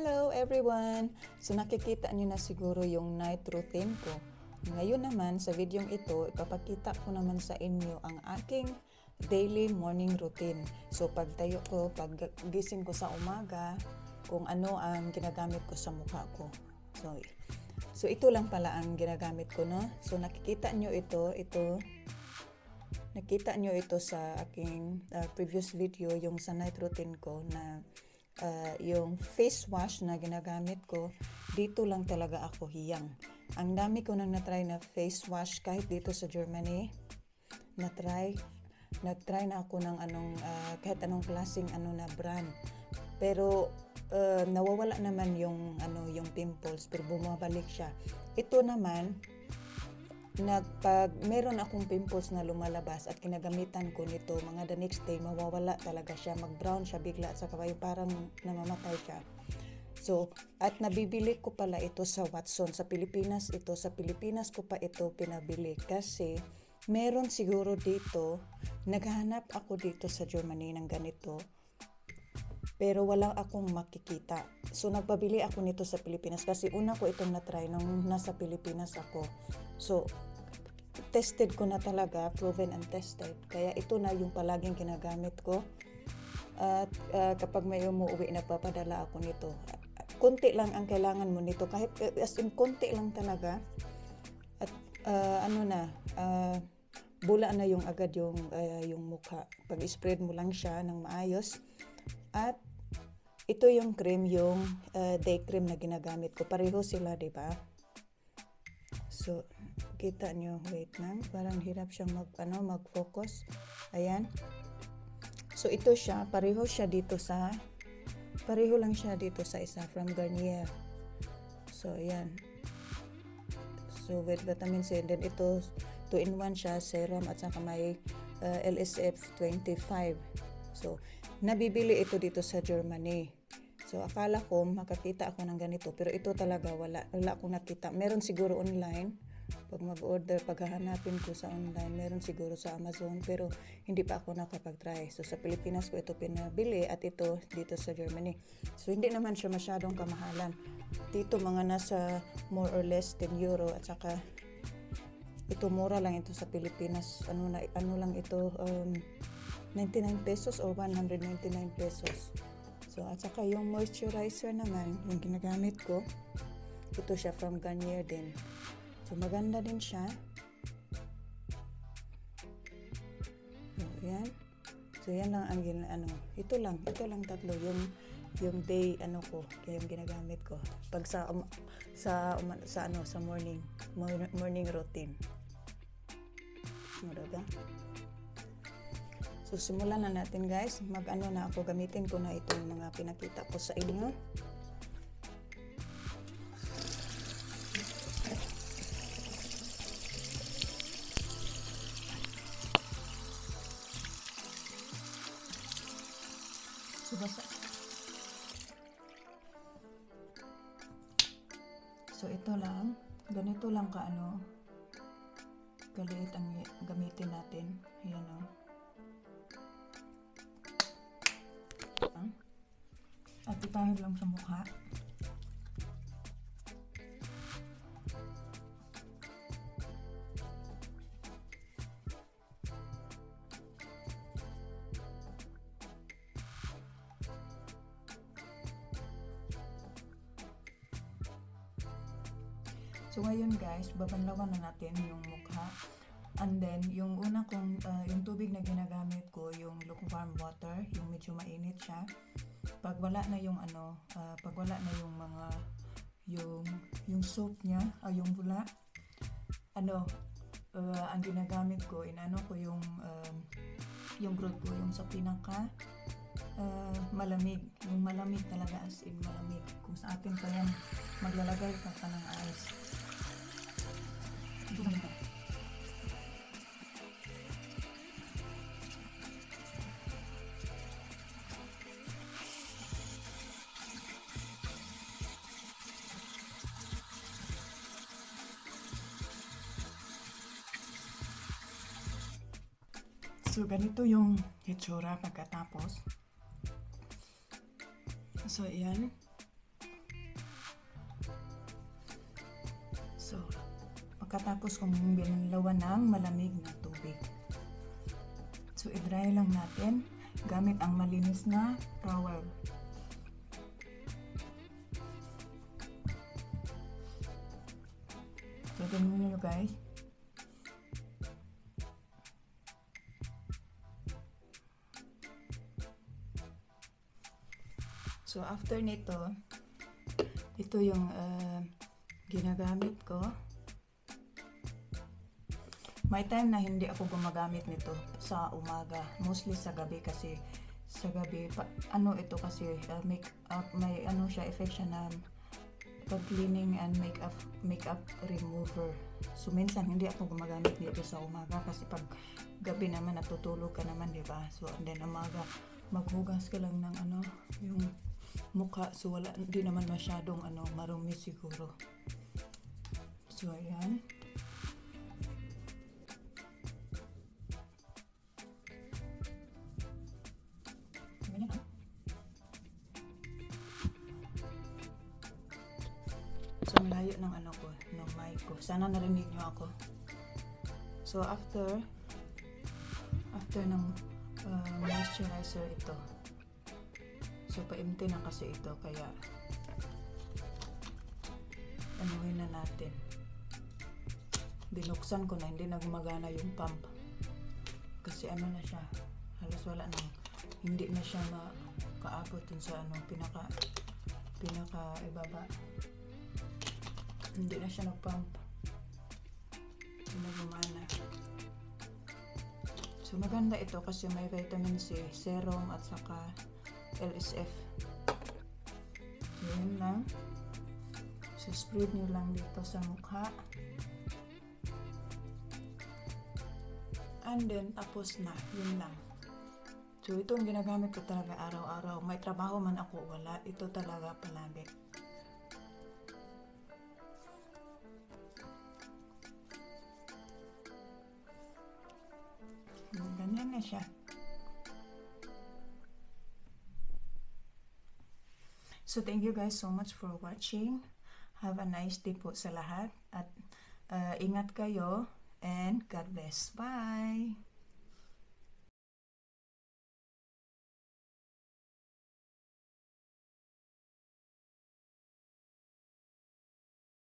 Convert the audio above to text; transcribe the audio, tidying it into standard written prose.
Hello everyone! So nakikita niyo na siguro yung night routine ko. Ngayon naman sa videong ito, ipapakita ko naman sa inyo ang aking daily morning routine. So pagtayo ko, paggising ko sa umaga, kung ano ang ginagamit ko sa mukha ko. So ito lang pala ang ginagamit ko, no? So nakikita niyo nakita niyo ito sa aking previous video, yung sa night routine ko na yung face wash na ginagamit ko. Dito lang talaga ako hiyang. Ang dami ko nang na-try na face wash kahit dito sa Germany. Nag-try na ako ng kahit anong klaseng na brand. Pero nawawala naman yung pimples, pero bumabalik siya. Ito naman, pag meron akong pimples na lumalabas at kinagamitan ko nito, the next day mawawala talaga siya, mag-brown siya bigla at saka parang namamatay siya. So, at nabibili ko pala ito sa Watson sa Pilipinas. Sa Pilipinas ko pa ito pinabili kasi meron siguro dito, naghahanap ako dito sa Germany ng ganito, pero wala akong makikita. So nagpabili ako nito sa Pilipinas kasi una ko itong na-try nung nasa Pilipinas ako. So tested ko na talaga, proven and tested. Kaya ito na yung palaging ginagamit ko. At kapag may umuwi, nagpapadala ako nito. Konti lang ang kailangan mo nito, kahit as in konti lang talaga. At bula na yung agad yung mukha. Pag spread mo lang siya ng maayos. At ito yung cream, yung day cream na ginagamit ko. Pareho sila, di ba? So, kita nyo, wait lang. Parang hirap siyang mag-focus. Ayan. So, ito siya. Pareho lang siya dito sa isa from Garnier. So, ayan. So, with vitamin C. And then ito, 2-in-1 siya, serum at saka may LSF 25. So, nabibili ito dito sa Germany. So, akala ko makakita ako ng ganito. Pero ito talaga, wala akong nakita. Meron siguro online. Pag mag-order, paghahanapin ko sa online, meron siguro sa Amazon. Pero hindi pa ako nakapag-try. So, sa Pilipinas ko ito pinabili at ito dito sa Germany. So, hindi naman siya masyadong kamahalan. Dito mga nasa more or less 10 euro at saka ito mura lang ito sa Pilipinas. Ano lang ito, 99 pesos or 199 pesos. So, at saka yung moisturizer naman, yung ginagamit ko, ito siya from Garnier din. So, maganda din siya. So, yan. So, yan lang ang ito lang tatlo yung day ko, kaya yung ginagamit ko pag sa morning routine. Muraga. So, simulan na natin, guys. Na ako, gamitin ko na itong mga pinakita ko sa inyo. So, ito lang. Ganito lang kaliit ang gamitin natin. Ayan o. At itahid lang sa mukha. So ngayon, guys, babanlawan na natin yung mukha. And then, yung una kong, yung tubig na ginagamit ko, yung lukewarm water, yung medyo mainit siya. Pag wala na yung yung soap niya, yung bula, ang ginagamit ko, ko yung broth ko, yung sa pinaka malamig. Yung malamig talaga, as in malamig. Kung sa atin pa yan, maglalagay ka ng ice. So, ganito yung itsura pagkatapos. So, ayan. pagkatapos kong binalawan ng malamig na tubig. So i-dry lang natin gamit ang malinis na towel. So ganyan nyo guys. So after nito, ito yung ginagamit ko. May time na hindi ako gumagamit nito sa umaga, mostly sa gabi kasi sa gabi ano ito kasi may ano siya, effect siya na pag cleaning and makeup remover. So minsan hindi ako gumagamit nito sa umaga kasi pag gabi naman natutulog ka naman, di ba? So and then umaga maghugas ka lang ng ano yung mukha, so wala, hindi naman masyadong marumi siguro. So ayan. So malayo ng ko, ng mic ko. Sana narinig nyo ako. So after ng moisturizer ito. So paimti na kasi ito, kaya anuhin na natin. Binuksan ko na, hindi na gumagana yung pump. Kasi ano na siya, halos wala nang, hindi na siya makaabot dun sa pinaka ibaba. Hindi na siya nag-pump. Hindi na gumana. So maganda ito kasi may vitamin C, serum at saka LSF. So yun lang. So spread nyo lang dito sa mukha. And then tapos na. Yun lang. So ito ang ginagamit ko talaga araw-araw. May trabaho man ako, wala. Ito talaga palagi. Ganyan na siya. So thank you guys so much for watching. Have a nice day po sa lahat. At ingat kayo and God bless. Bye!